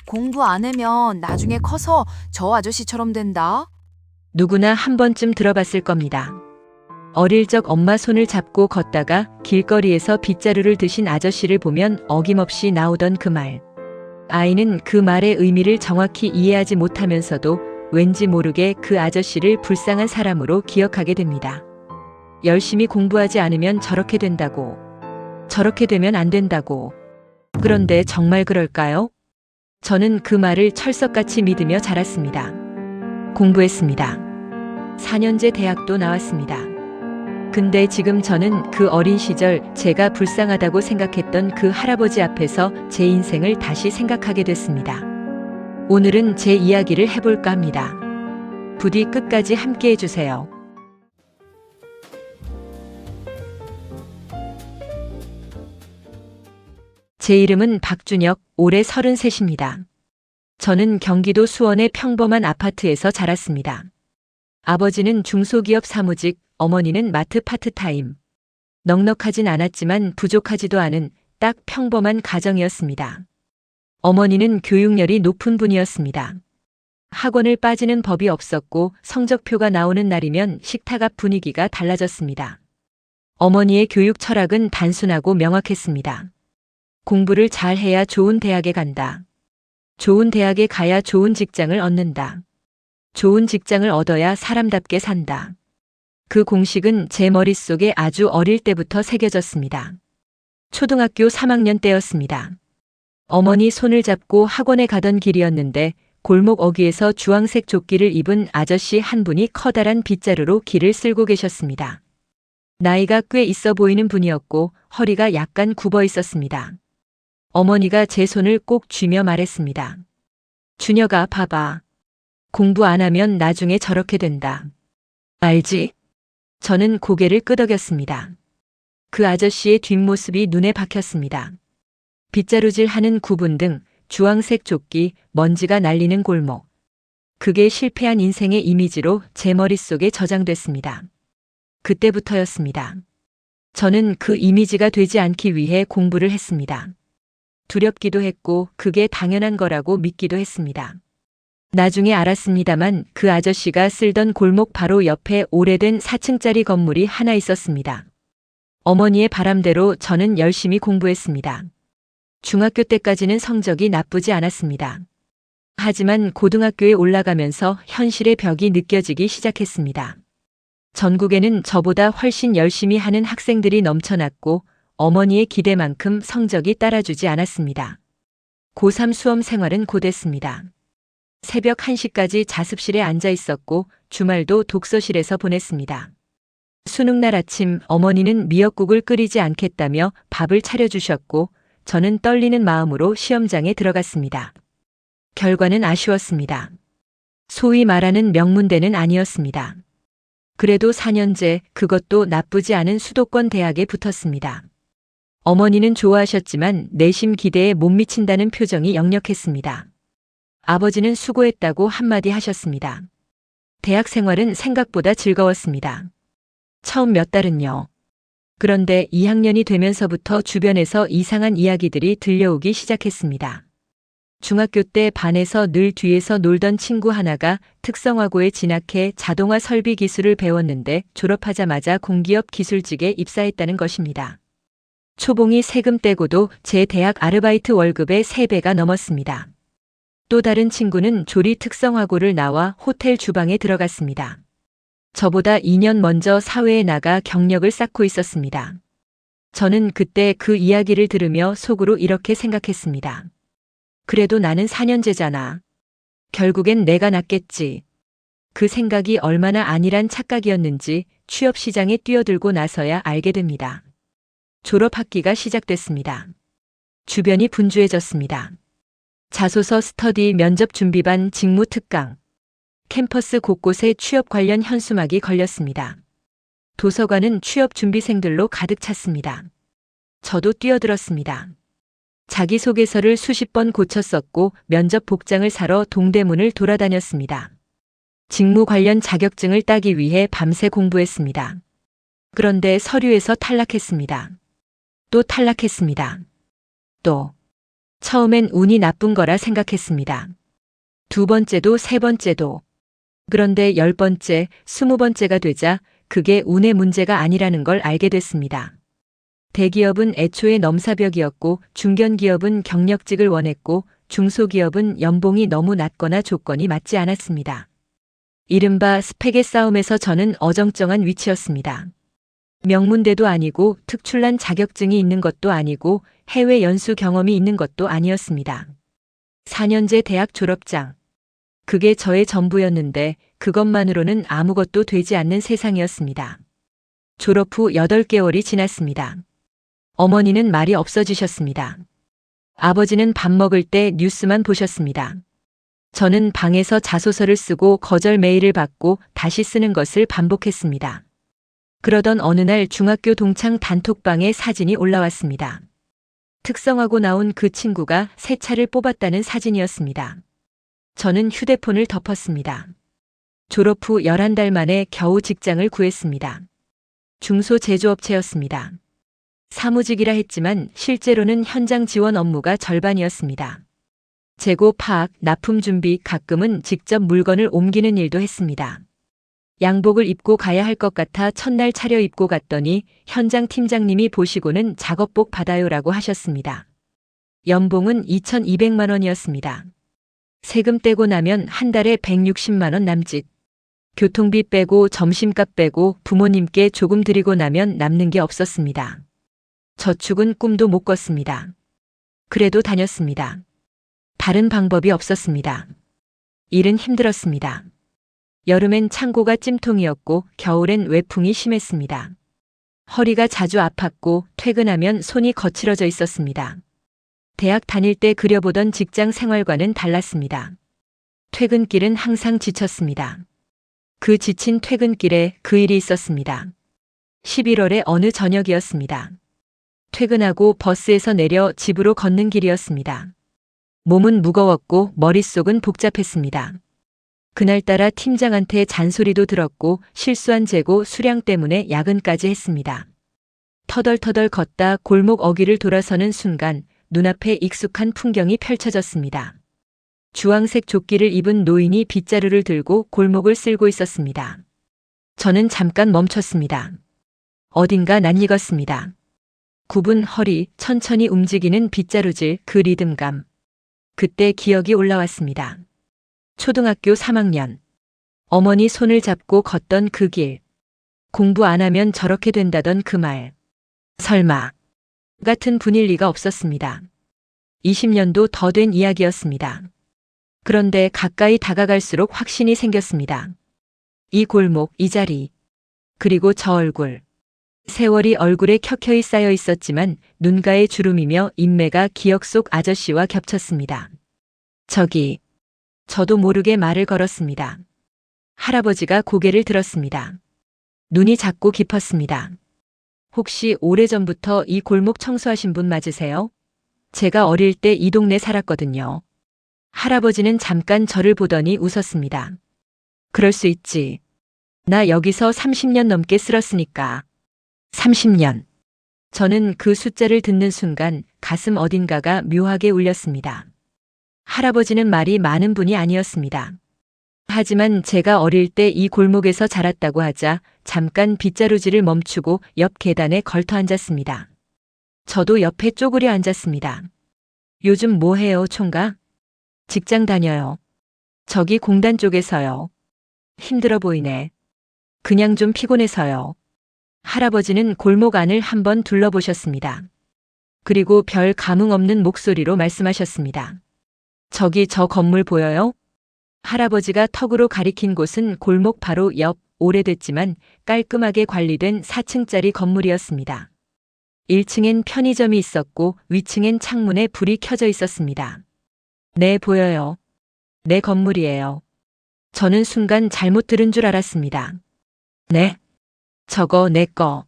공부 안 하면 나중에 커서 저 아저씨처럼 된다. 누구나 한 번쯤 들어봤을 겁니다. 어릴 적 엄마 손을 잡고 걷다가 길거리에서 빗자루를 드신 아저씨를 보면 어김없이 나오던 그 말. 아이는 그 말의 의미를 정확히 이해하지 못하면서도 왠지 모르게 그 아저씨를 불쌍한 사람으로 기억하게 됩니다. 열심히 공부하지 않으면 저렇게 된다고. 저렇게 되면 안 된다고. 그런데 정말 그럴까요? 저는 그 말을 철석같이 믿으며 자랐습니다. 공부했습니다. 4년제 대학도 나왔습니다. 근데 지금 저는 그 어린 시절 제가 불쌍하다고 생각했던 그 할아버지 앞에서 제 인생을 다시 생각하게 됐습니다. 오늘은 제 이야기를 해볼까 합니다. 부디 끝까지 함께 해주세요. 제 이름은 박준혁, 올해 33입니다. 저는 경기도 수원의 평범한 아파트에서 자랐습니다. 아버지는 중소기업 사무직, 어머니는 마트 파트타임. 넉넉하진 않았지만 부족하지도 않은 딱 평범한 가정이었습니다. 어머니는 교육열이 높은 분이었습니다. 학원을 빠지는 법이 없었고 성적표가 나오는 날이면 식탁 앞 분위기가 달라졌습니다. 어머니의 교육 철학은 단순하고 명확했습니다. 공부를 잘해야 좋은 대학에 간다. 좋은 대학에 가야 좋은 직장을 얻는다. 좋은 직장을 얻어야 사람답게 산다. 그 공식은 제 머릿속에 아주 어릴 때부터 새겨졌습니다. 초등학교 3학년 때였습니다. 어머니 손을 잡고 학원에 가던 길이었는데 골목 어귀에서 주황색 조끼를 입은 아저씨 한 분이 커다란 빗자루로 길을 쓸고 계셨습니다. 나이가 꽤 있어 보이는 분이었고 허리가 약간 굽어 있었습니다. 어머니가 제 손을 꼭 쥐며 말했습니다. 준혁아, 봐봐. 공부 안 하면 나중에 저렇게 된다. 알지? 저는 고개를 끄덕였습니다. 그 아저씨의 뒷모습이 눈에 박혔습니다. 빗자루질 하는 구분 등 주황색 조끼, 먼지가 날리는 골목. 그게 실패한 인생의 이미지로 제 머릿속에 저장됐습니다. 그때부터였습니다. 저는 그 이미지가 되지 않기 위해 공부를 했습니다. 두렵기도 했고 그게 당연한 거라고 믿기도 했습니다. 나중에 알았습니다만 그 아저씨가 쓸던 골목 바로 옆에 오래된 4층짜리 건물이 하나 있었습니다. 어머니의 바람대로 저는 열심히 공부했습니다. 중학교 때까지는 성적이 나쁘지 않았습니다. 하지만 고등학교에 올라가면서 현실의 벽이 느껴지기 시작했습니다. 전국에는 저보다 훨씬 열심히 하는 학생들이 넘쳐났고 어머니의 기대만큼 성적이 따라주지 않았습니다. 고3 수험 생활은 고됐습니다. 새벽 1시까지 자습실에 앉아 있었고 주말도 독서실에서 보냈습니다. 수능날 아침 어머니는 미역국을 끓이지 않겠다며 밥을 차려주셨고 저는 떨리는 마음으로 시험장에 들어갔습니다. 결과는 아쉬웠습니다. 소위 말하는 명문대는 아니었습니다. 그래도 4년제, 그것도 나쁘지 않은 수도권 대학에 붙었습니다. 어머니는 좋아하셨지만 내심 기대에 못 미친다는 표정이 역력했습니다. 아버지는 수고했다고 한마디 하셨습니다. 대학 생활은 생각보다 즐거웠습니다. 처음 몇 달은요. 그런데 2학년이 되면서부터 주변에서 이상한 이야기들이 들려오기 시작했습니다. 중학교 때 반에서 늘 뒤에서 놀던 친구 하나가 특성화고에 진학해 자동화 설비 기술을 배웠는데 졸업하자마자 공기업 기술직에 입사했다는 것입니다. 초봉이 세금 떼고도 제 대학 아르바이트 월급의 3배가 넘었습니다. 또 다른 친구는 조리 특성화고를 나와 호텔 주방에 들어갔습니다. 저보다 2년 먼저 사회에 나가 경력을 쌓고 있었습니다. 저는 그때 그 이야기를 들으며 속으로 이렇게 생각했습니다. 그래도 나는 4년제잖아. 결국엔 내가 낫겠지. 그 생각이 얼마나 안일한 착각이었는지 취업 시장에 뛰어들고 나서야 알게 됩니다. 졸업 학기가 시작됐습니다. 주변이 분주해졌습니다. 자소서 스터디 면접 준비반 직무 특강. 캠퍼스 곳곳에 취업 관련 현수막이 걸렸습니다. 도서관은 취업 준비생들로 가득 찼습니다. 저도 뛰어들었습니다. 자기소개서를 수십 번 고쳤었고 면접 복장을 사러 동대문을 돌아다녔습니다. 직무 관련 자격증을 따기 위해 밤새 공부했습니다. 그런데 서류에서 탈락했습니다. 또 탈락했습니다. 또 처음엔 운이 나쁜 거라 생각했습니다. 두 번째도 세 번째도. 그런데 10번째, 20번째가 되자 그게 운의 문제가 아니라는 걸 알게 됐습니다. 대기업은 애초에 넘사벽이었고 중견기업은 경력직을 원했고 중소기업은 연봉이 너무 낮거나 조건이 맞지 않았습니다. 이른바 스펙의 싸움에서 저는 어정쩡한 위치였습니다. 명문대도 아니고 특출난 자격증이 있는 것도 아니고 해외 연수 경험이 있는 것도 아니었습니다. 4년제 대학 졸업장. 그게 저의 전부였는데 그것만으로는 아무것도 되지 않는 세상이었습니다. 졸업 후 8개월이 지났습니다. 어머니는 말이 없어지셨습니다. 아버지는 밥 먹을 때 뉴스만 보셨습니다. 저는 방에서 자소서를 쓰고 거절 메일을 받고 다시 쓰는 것을 반복했습니다. 그러던 어느 날 중학교 동창 단톡방에 사진이 올라왔습니다. 특성화고 나온 그 친구가 새 차를 뽑았다는 사진이었습니다. 저는 휴대폰을 덮었습니다. 졸업 후 11달 만에 겨우 직장을 구했습니다. 중소제조업체였습니다. 사무직이라 했지만 실제로는 현장 지원 업무가 절반이었습니다. 재고 파악, 납품 준비, 가끔은 직접 물건을 옮기는 일도 했습니다. 양복을 입고 가야 할 것 같아 첫날 차려입고 갔더니 현장 팀장님이 보시고는 작업복 받아요라고 하셨습니다. 연봉은 2,200만 원이었습니다. 세금 떼고 나면 한 달에 160만 원 남짓. 교통비 빼고 점심값 빼고 부모님께 조금 드리고 나면 남는 게 없었습니다. 저축은 꿈도 못 꿨습니다. 그래도 다녔습니다. 다른 방법이 없었습니다. 일은 힘들었습니다. 여름엔 창고가 찜통이었고 겨울엔 외풍이 심했습니다. 허리가 자주 아팠고 퇴근하면 손이 거칠어져 있었습니다. 대학 다닐 때 그려보던 직장 생활과는 달랐습니다. 퇴근길은 항상 지쳤습니다. 그 지친 퇴근길에 그 일이 있었습니다. 11월의 어느 저녁이었습니다. 퇴근하고 버스에서 내려 집으로 걷는 길이었습니다. 몸은 무거웠고 머릿속은 복잡했습니다. 그날따라 팀장한테 잔소리도 들었고 실수한 재고 수량 때문에 야근까지 했습니다. 터덜터덜 걷다 골목 어귀를 돌아서는 순간 눈앞에 익숙한 풍경이 펼쳐졌습니다. 주황색 조끼를 입은 노인이 빗자루를 들고 골목을 쓸고 있었습니다. 저는 잠깐 멈췄습니다. 어딘가 낯익었습니다. 굽은 허리, 천천히 움직이는 빗자루질, 그 리듬감. 그때 기억이 올라왔습니다. 초등학교 3학년. 어머니 손을 잡고 걷던 그 길. 공부 안 하면 저렇게 된다던 그 말. 설마. 같은 분일 리가 없었습니다. 20년도 더 된 이야기였습니다. 그런데 가까이 다가갈수록 확신이 생겼습니다. 이 골목, 이 자리. 그리고 저 얼굴. 세월이 얼굴에 켜켜이 쌓여 있었지만 눈가에 주름이며 인매가 기억 속 아저씨와 겹쳤습니다. 저기. 저도 모르게 말을 걸었습니다. 할아버지가 고개를 들었습니다. 눈이 작고 깊었습니다. 혹시 오래전부터 이 골목 청소하신 분 맞으세요? 제가 어릴 때 이 동네 살았거든요. 할아버지는 잠깐 저를 보더니 웃었습니다. 그럴 수 있지. 나 여기서 30년 넘게 쓸었으니까. 30년. 저는 그 숫자를 듣는 순간 가슴 어딘가가 묘하게 울렸습니다. 할아버지는 말이 많은 분이 아니었습니다. 하지만 제가 어릴 때 이 골목에서 자랐다고 하자 잠깐 빗자루질을 멈추고 옆 계단에 걸터 앉았습니다. 저도 옆에 쪼그려 앉았습니다. 요즘 뭐 해요, 총각? 직장 다녀요. 저기 공단 쪽에서요. 힘들어 보이네. 그냥 좀 피곤해서요. 할아버지는 골목 안을 한번 둘러보셨습니다. 그리고 별 감흥 없는 목소리로 말씀하셨습니다. 저기 저 건물 보여요? 할아버지가 턱으로 가리킨 곳은 골목 바로 옆 오래됐지만 깔끔하게 관리된 4층짜리 건물이었습니다. 1층엔 편의점이 있었고 위층엔 창문에 불이 켜져 있었습니다. 네, 보여요. 내 건물이에요. 저는 순간 잘못 들은 줄 알았습니다. 네? 저거 내 거.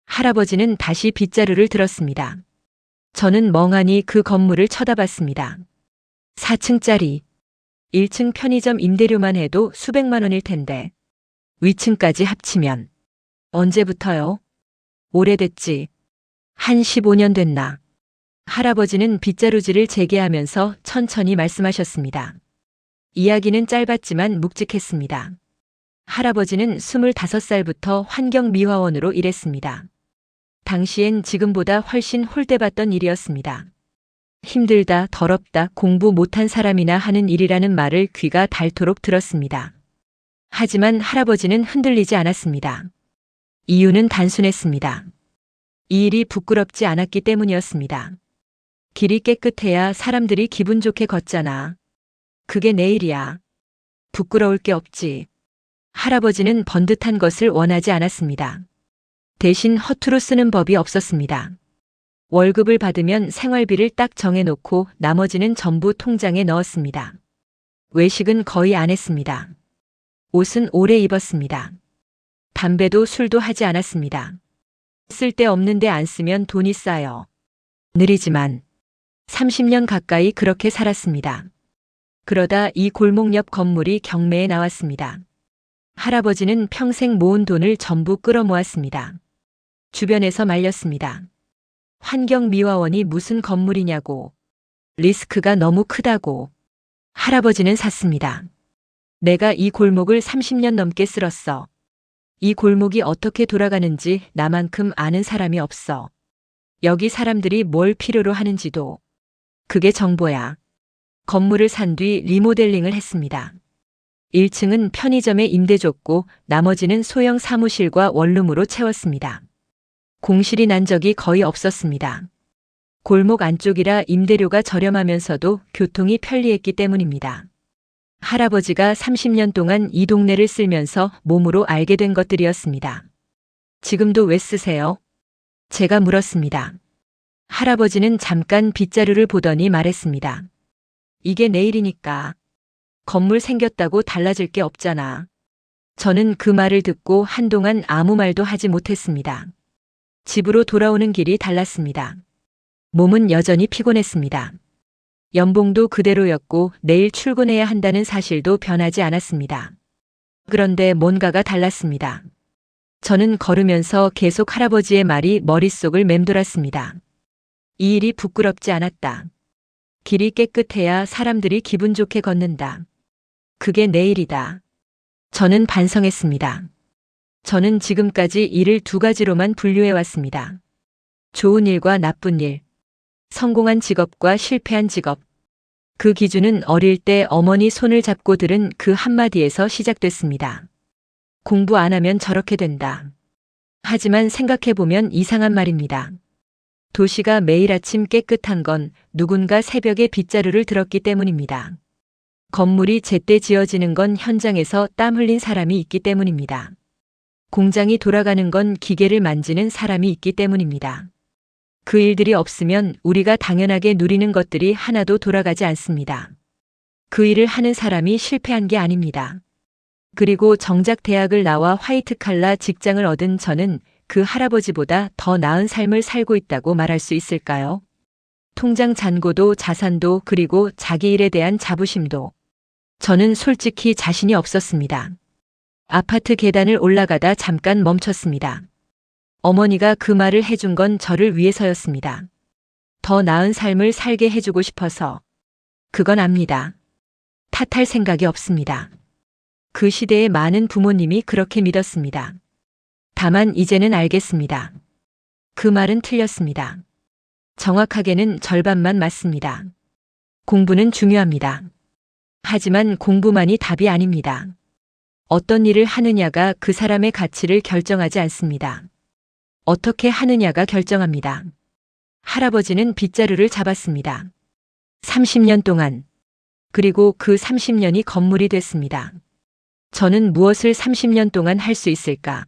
할아버지는 다시 빗자루를 들었습니다. 저는 멍하니 그 건물을 쳐다봤습니다. 4층짜리. 1층 편의점 임대료만 해도 수백만 원일 텐데. 위층까지 합치면. 언제부터요? 오래됐지. 한 15년 됐나. 할아버지는 빗자루질을 재개하면서 천천히 말씀하셨습니다. 이야기는 짧았지만 묵직했습니다. 할아버지는 25살부터 환경미화원으로 일했습니다. 당시엔 지금보다 훨씬 홀대받던 일이었습니다. 힘들다, 더럽다, 공부 못한 사람이나 하는 일이라는 말을 귀가 닳도록 들었습니다. 하지만 할아버지는 흔들리지 않았습니다. 이유는 단순했습니다. 이 일이 부끄럽지 않았기 때문이었습니다. 길이 깨끗해야 사람들이 기분 좋게 걷잖아. 그게 내 일이야. 부끄러울 게 없지. 할아버지는 번듯한 것을 원하지 않았습니다. 대신 허투루 쓰는 법이 없었습니다. 월급을 받으면 생활비를 딱 정해놓고 나머지는 전부 통장에 넣었습니다. 외식은 거의 안 했습니다. 옷은 오래 입었습니다. 담배도 술도 하지 않았습니다. 쓸데없는데 안 쓰면 돈이 쌓여. 느리지만 30년 가까이 그렇게 살았습니다. 그러다 이 골목 옆 건물이 경매에 나왔습니다. 할아버지는 평생 모은 돈을 전부 끌어모았습니다. 주변에서 말렸습니다. 환경미화원이 무슨 건물이냐고. 리스크가 너무 크다고. 할아버지는 샀습니다. 내가 이 골목을 30년 넘게 쓸었어. 이 골목이 어떻게 돌아가는지 나만큼 아는 사람이 없어. 여기 사람들이 뭘 필요로 하는지도. 그게 정보야. 건물을 산 뒤 리모델링을 했습니다. 1층은 편의점에 임대 줬고 나머지는 소형 사무실과 원룸으로 채웠습니다. 공실이 난 적이 거의 없었습니다. 골목 안쪽이라 임대료가 저렴하면서도 교통이 편리했기 때문입니다. 할아버지가 30년 동안 이 동네를 쓸면서 몸으로 알게 된 것들이었습니다. 지금도 왜 쓰세요? 제가 물었습니다. 할아버지는 잠깐 빗자루를 보더니 말했습니다. 이게 내 일이니까. 건물 생겼다고 달라질 게 없잖아. 저는 그 말을 듣고 한동안 아무 말도 하지 못했습니다. 집으로 돌아오는 길이 달랐습니다. 몸은 여전히 피곤했습니다. 연봉도 그대로였고 내일 출근해야 한다는 사실도 변하지 않았습니다. 그런데 뭔가가 달랐습니다. 저는 걸으면서 계속 할아버지의 말이 머릿속을 맴돌았습니다. 이 일이 부끄럽지 않았다. 길이 깨끗해야 사람들이 기분 좋게 걷는다. 그게 내 일이다. 저는 반성했습니다. 저는 지금까지 일을 두 가지로만 분류해왔습니다. 좋은 일과 나쁜 일, 성공한 직업과 실패한 직업. 그 기준은 어릴 때 어머니 손을 잡고 들은 그 한마디에서 시작됐습니다. 공부 안 하면 저렇게 된다. 하지만 생각해보면 이상한 말입니다. 도시가 매일 아침 깨끗한 건 누군가 새벽에 빗자루를 들었기 때문입니다. 건물이 제때 지어지는 건 현장에서 땀 흘린 사람이 있기 때문입니다. 공장이 돌아가는 건 기계를 만지는 사람이 있기 때문입니다. 그 일들이 없으면 우리가 당연하게 누리는 것들이 하나도 돌아가지 않습니다. 그 일을 하는 사람이 실패한 게 아닙니다. 그리고 정작 대학을 나와 화이트 칼라 직장을 얻은 저는 그 할아버지보다 더 나은 삶을 살고 있다고 말할 수 있을까요? 통장 잔고도 자산도 그리고 자기 일에 대한 자부심도. 저는 솔직히 자신이 없었습니다. 아파트 계단을 올라가다 잠깐 멈췄습니다. 어머니가 그 말을 해준 건 저를 위해서였습니다. 더 나은 삶을 살게 해주고 싶어서. 그건 압니다. 탓할 생각이 없습니다. 그 시대의 많은 부모님이 그렇게 믿었습니다. 다만 이제는 알겠습니다. 그 말은 틀렸습니다. 정확하게는 절반만 맞습니다. 공부는 중요합니다. 하지만 공부만이 답이 아닙니다. 어떤 일을 하느냐가 그 사람의 가치를 결정하지 않습니다. 어떻게 하느냐가 결정합니다. 할아버지는 빗자루를 잡았습니다. 30년 동안. 그리고 그 30년이 건물이 됐습니다. 저는 무엇을 30년 동안 할 수 있을까?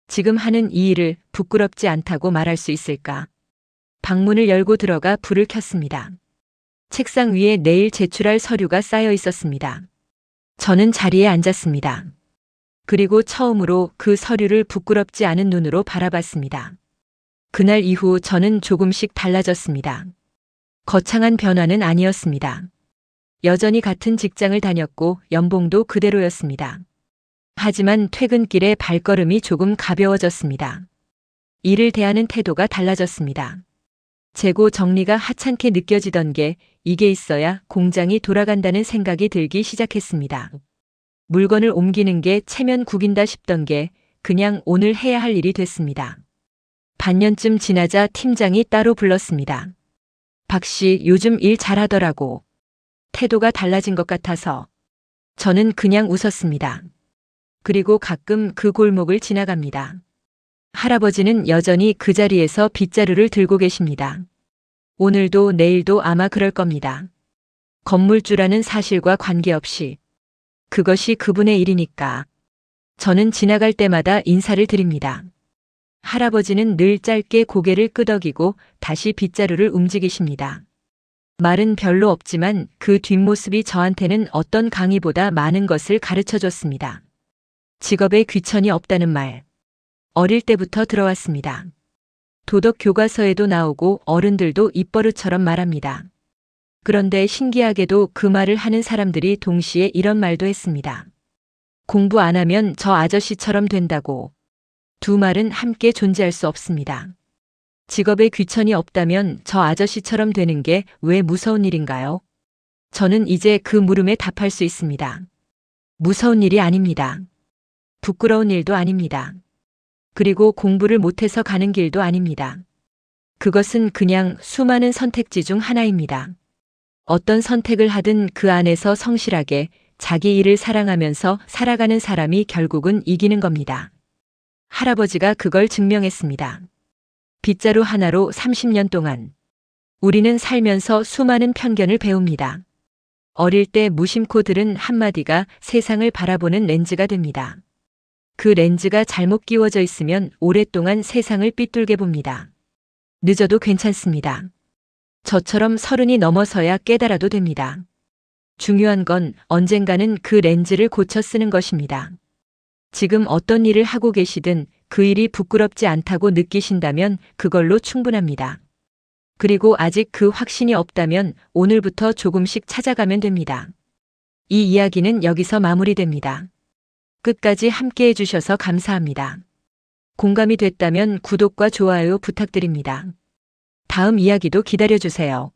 지금 하는 이 일을 부끄럽지 않다고 말할 수 있을까? 방문을 열고 들어가 불을 켰습니다. 책상 위에 내일 제출할 서류가 쌓여 있었습니다. 저는 자리에 앉았습니다. 그리고 처음으로 그 서류를 부끄럽지 않은 눈으로 바라봤습니다. 그날 이후 저는 조금씩 달라졌습니다. 거창한 변화는 아니었습니다. 여전히 같은 직장을 다녔고 연봉도 그대로였습니다. 하지만 퇴근길에 발걸음이 조금 가벼워졌습니다. 일을 대하는 태도가 달라졌습니다. 재고 정리가 하찮게 느껴지던 게 이게 있어야 공장이 돌아간다는 생각이 들기 시작했습니다. 물건을 옮기는 게 체면 구긴다 싶던 게 그냥 오늘 해야 할 일이 됐습니다. 반년쯤 지나자 팀장이 따로 불렀습니다. 박 씨, 요즘 일 잘하더라고. 태도가 달라진 것 같아서. 저는 그냥 웃었습니다. 그리고 가끔 그 골목을 지나갑니다. 할아버지는 여전히 그 자리에서 빗자루를 들고 계십니다. 오늘도 내일도 아마 그럴 겁니다. 건물주라는 사실과 관계없이. 그것이 그분의 일이니까. 저는 지나갈 때마다 인사를 드립니다. 할아버지는 늘 짧게 고개를 끄덕이고 다시 빗자루를 움직이십니다. 말은 별로 없지만 그 뒷모습이 저한테는 어떤 강의보다 많은 것을 가르쳐 줬습니다. 직업에 귀천이 없다는 말. 어릴 때부터 들어왔습니다. 도덕 교과서에도 나오고 어른들도 입버릇처럼 말합니다. 그런데 신기하게도 그 말을 하는 사람들이 동시에 이런 말도 했습니다. 공부 안 하면 저 아저씨처럼 된다고. 두 말은 함께 존재할 수 없습니다. 직업에 귀천이 없다면 저 아저씨처럼 되는 게 왜 무서운 일인가요? 저는 이제 그 물음에 답할 수 있습니다. 무서운 일이 아닙니다. 부끄러운 일도 아닙니다. 그리고 공부를 못해서 가는 길도 아닙니다. 그것은 그냥 수많은 선택지 중 하나입니다. 어떤 선택을 하든 그 안에서 성실하게 자기 일을 사랑하면서 살아가는 사람이 결국은 이기는 겁니다. 할아버지가 그걸 증명했습니다. 빗자루 하나로 30년 동안. 우리는 살면서 수많은 편견을 배웁니다. 어릴 때 무심코 들은 한마디가 세상을 바라보는 렌즈가 됩니다. 그 렌즈가 잘못 끼워져 있으면 오랫동안 세상을 삐뚤게 봅니다. 늦어도 괜찮습니다. 저처럼 30이 넘어서야 깨달아도 됩니다. 중요한 건 언젠가는 그 렌즈를 고쳐 쓰는 것입니다. 지금 어떤 일을 하고 계시든 그 일이 부끄럽지 않다고 느끼신다면 그걸로 충분합니다. 그리고 아직 그 확신이 없다면 오늘부터 조금씩 찾아가면 됩니다. 이 이야기는 여기서 마무리됩니다. 끝까지 함께 해주셔서 감사합니다. 공감이 됐다면 구독과 좋아요 부탁드립니다. 다음 이야기도 기다려주세요.